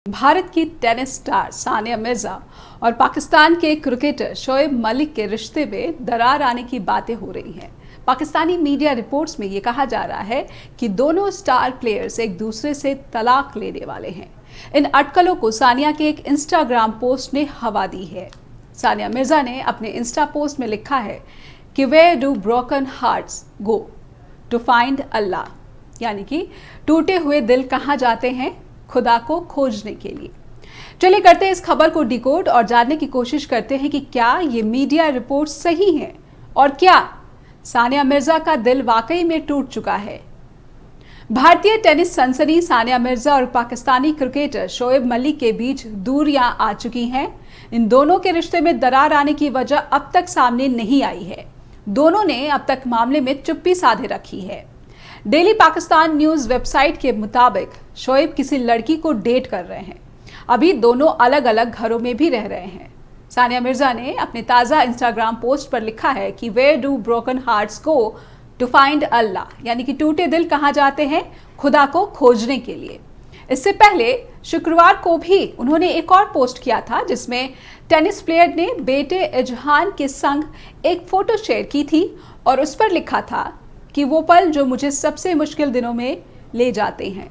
भारत की tennis star Sania Mirza और पाकिस्तान के क्रिकेटर शोएब मलिक के रिश्ते में दरार आने की बातें हो रही हैं। पाकिस्तानी मीडिया रिपोर्ट्स में ये कहा जा रहा है कि दोनों स्टार प्लेयर्स एक दूसरे से तलाक लेने वाले हैं। इन अटकलों को सानिया के एक इंस्टाग्राम पोस्ट ने हवा दी है। सानिया मिर्जा ने अपने इंस्टा पोस्ट में लिखा है कि where do broken hearts go to find Allah, यानी कि टूटे हुए दिल कहाँ जाते हैं, खुदा को खोजने के लिए। चलिए करते हैं इस खबर को डिकोड और जानने की कोशिश करते हैं कि क्या ये मीडिया रिपोर्ट सही हैं और क्या सानिया मिर्जा का दिल वाकई में टूट चुका है। भारतीय टेनिस सनसनी सानिया मिर्जा और पाकिस्तानी क्रिकेटर शोएब मलिक के बीच दूरियां आ चुकी हैं। इन दोनों के रिश्ते में दरार आने की वजह अब तक सामने नहीं आई है। दोनों ने अब तक मामले में चुप्पी साधे रखी है। डेली पाकिस्तान न्यूज वेबसाइट के मुताबिक शोएब किसी लड़की को डेट कर रहे हैं। अभी दोनों अलग अलग घरों में भी रह रहे हैं। सानिया मिर्जा ने अपने ताज़ा इंस्टाग्राम पोस्ट पर लिखा है कि where do broken hearts go to find Allah, यानी कि टूटे दिल कहाँ जाते हैं, खुदा को खोजने के लिए। इससे पहले शुक्रवार को भी उन्होंने एक और पोस्ट किया था जिसमें टेनिस प्लेयर ने बेटे इजहान के संग एक फोटो शेयर की थी और उस पर लिखा था कि वो पल जो मुझे सबसे मुश्किल दिनों में ले जाते हैं।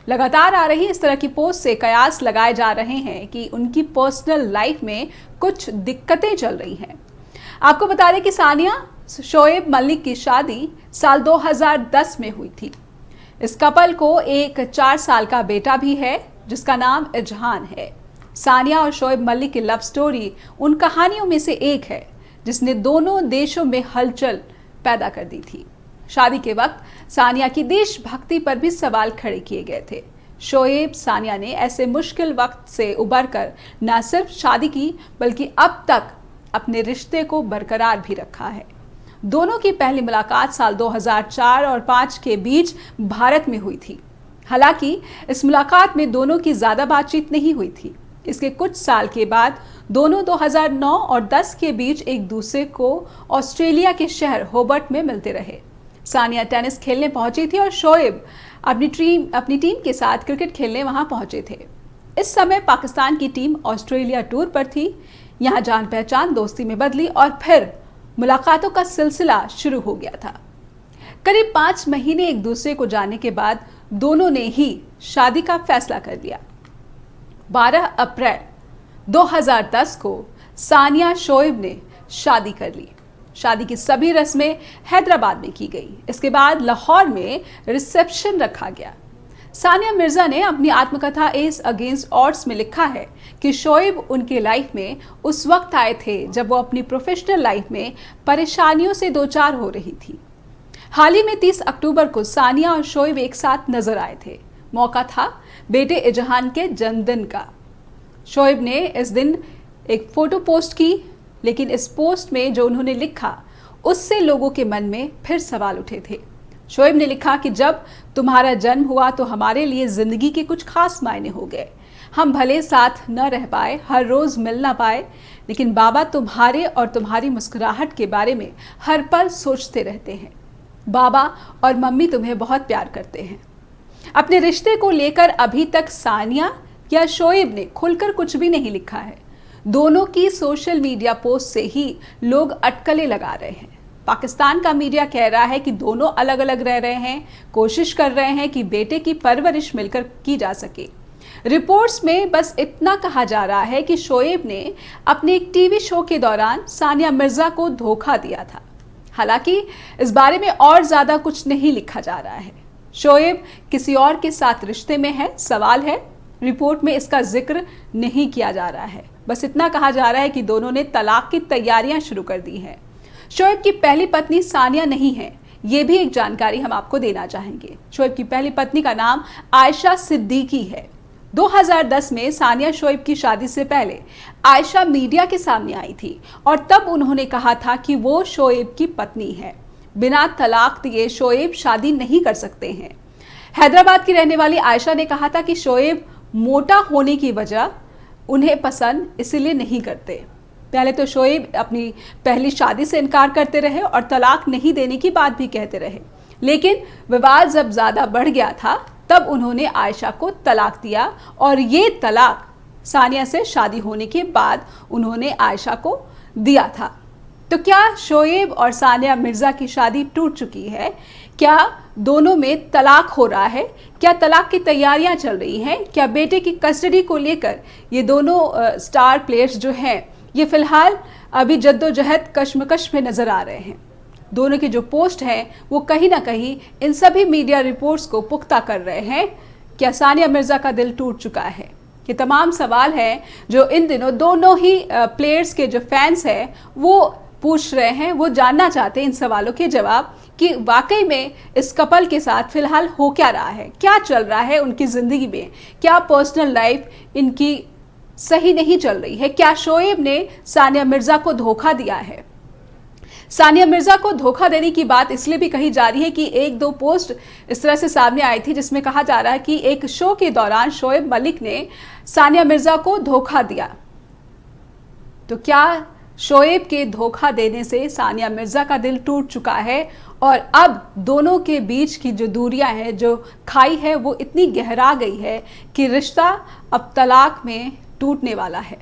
लगातार आ रही इस तरह की पोस्ट से कयास लगाए जा रहे हैं कि उनकी पर्सनल लाइफ में कुछ दिक्कतें चल रही हैं। आपको बता दें कि सानिया शोएब मलिक की शादी साल 2010 में हुई थी। इस कपल को एक 4 साल का बेटा भी है जिसका नाम इजहान है। सानिया और शोएब मलिक की लव स्टोरी उन कहानियों में से एक है जिसने दोनों देशों में हलचल पैदा कर दी थी। शादी के वक्त सानिया की देशभक्ति पर भी सवाल खड़े किए गए थे। शोएब सानिया ने ऐसे मुश्किल वक्त से उबरकर न सिर्फ शादी की बल्कि अब तक अपने रिश्ते को बरकरार भी रखा है। दोनों की पहली मुलाकात साल 2004 और 5 के बीच भारत में हुई थी। हालांकि इस मुलाकात में दोनों की ज़्यादा बातचीत नहीं हुई थी। इसके कुछ साल के बाद दोनों 2009 और 10 के बीच एक दूसरे को ऑस्ट्रेलिया के शहर होबर्ट में मिलते रहे। सानिया टेनिस खेलने पहुंची थी और शोएब अपनी टीम के साथ क्रिकेट खेलने वहां पहुंचे थे। इस समय पाकिस्तान की टीम ऑस्ट्रेलिया टूर पर थी। यहां जान पहचान दोस्ती में बदली और फिर मुलाकातों का सिलसिला शुरू हो गया था। करीब 5 महीने एक दूसरे को जानने के बाद दोनों ने ही शादी का फैसला कर लिया। 12 अप्रैल 2010 को सानिया शोएब ने शादी कर ली। शादी की सभी रस्में हैदराबाद में की गई। इसके बाद लाहौर में रिसेप्शन रखा गया। सानिया मिर्जा ने अपनी आत्मकथा एस अगेंस्ट ऑड्स में लिखा है कि शोएब उनके लाइफ में उस वक्त आए थे जब वो अपनी प्रोफेशनल लाइफ में परेशानियों से दो चार हो रही थी। हाल ही में 30 अक्टूबर को सानिया और शोएब एक साथ नजर आए थे। मौका था बेटे इजहान के जन्मदिन का। शोएब ने इस दिन एक फोटो पोस्ट की, लेकिन इस पोस्ट में जो उन्होंने लिखा उससे लोगों के मन में फिर सवाल उठे थे। शोएब ने लिखा कि जब तुम्हारा जन्म हुआ तो हमारे लिए जिंदगी के कुछ खास मायने हो गए। हम भले साथ न रह पाए, हर रोज मिल ना पाए, लेकिन बाबा तुम्हारे और तुम्हारी मुस्कुराहट के बारे में हर पल सोचते रहते हैं। बाबा और मम्मी तुम्हें बहुत प्यार करते हैं। अपने रिश्ते को लेकर अभी तक सानिया या शोएब ने खुलकर कुछ भी नहीं लिखा है। दोनों की सोशल मीडिया पोस्ट से ही लोग अटकलें लगा रहे हैं। पाकिस्तान का मीडिया कह रहा है कि दोनों अलग अलग रह रहे हैं, कोशिश कर रहे हैं कि बेटे की परवरिश मिलकर की जा सके। रिपोर्ट्स में बस इतना कहा जा रहा है कि शोएब ने अपने एक टीवी शो के दौरान सानिया मिर्जा को धोखा दिया था। हालांकि इस बारे में और ज़्यादा कुछ नहीं लिखा जा रहा है। शोएब किसी और के साथ रिश्ते में है, सवाल है। रिपोर्ट में इसका जिक्र नहीं किया जा रहा है। बस इतना कहा जा रहा है कि दोनों ने तलाक की तैयारियां शुरू कर दी हैं। शोएब की पहली पत्नी सानिया नहीं है, ये भी एक जानकारी हम आपको देना चाहेंगे। शोएब की पहली पत्नी का नाम आयशा सिद्दीकी है। 2010 में सानिया शोएब की शादी से पहले आयशा मीडिया के सामने आई थी और तब उन्होंने कहा था कि वो शोएब की पत्नी है। बिना तलाक दिए शोएब शादी नहीं कर सकते हैं। हैदराबाद की रहने वाली आयशा ने कहा था कि शोएब मोटा होने की वजह उन्हें पसंद इसलिए नहीं करते। पहले तो शोएब अपनी पहली शादी से इनकार करते रहे और तलाक नहीं देने की बात भी कहते रहे, लेकिन विवाद जब ज़्यादा बढ़ गया था तब उन्होंने आयशा को तलाक दिया और ये तलाक सानिया से शादी होने के बाद उन्होंने आयशा को दिया था। तो क्या शोएब और सानिया मिर्जा की शादी टूट चुकी है? क्या दोनों में तलाक हो रहा है? क्या तलाक की तैयारियां चल रही हैं? क्या बेटे की कस्टडी को लेकर ये दोनों स्टार प्लेयर्स जो हैं ये फिलहाल अभी जद्दोजहद कश्मकश में नजर आ रहे हैं? दोनों की जो पोस्ट हैं वो कहीं ना कहीं इन सभी मीडिया रिपोर्ट्स को पुख्ता कर रहे हैं। क्या सानिया मिर्जा का दिल टूट चुका है? ये तमाम सवाल हैं जो इन दिनों दोनों ही प्लेयर्स के जो फैंस हैं वो पूछ रहे हैं। वो जानना चाहते हैं इन सवालों के जवाब कि वाकई में इस कपल के साथ फिलहाल हो क्या रहा है, क्या चल रहा है उनकी ज़िंदगी में, क्या पर्सनल लाइफ इनकी सही नहीं चल रही है, क्या शोएब ने सानिया मिर्ज़ा को धोखा दिया है। सानिया मिर्जा को धोखा देने की बात इसलिए भी कही जा रही है कि एक दो पोस्ट इस तरह से सामने आई थी जिसमें कहा जा रहा है कि एक शो के दौरान शोएब मलिक ने सानिया मिर्जा को धोखा दिया। तो क्या शोएब के धोखा देने से सानिया मिर्जा का दिल टूट चुका है और अब दोनों के बीच की जो दूरियां हैं, जो खाई है, वो इतनी गहरा गई है कि रिश्ता अब तलाक में टूटने वाला है।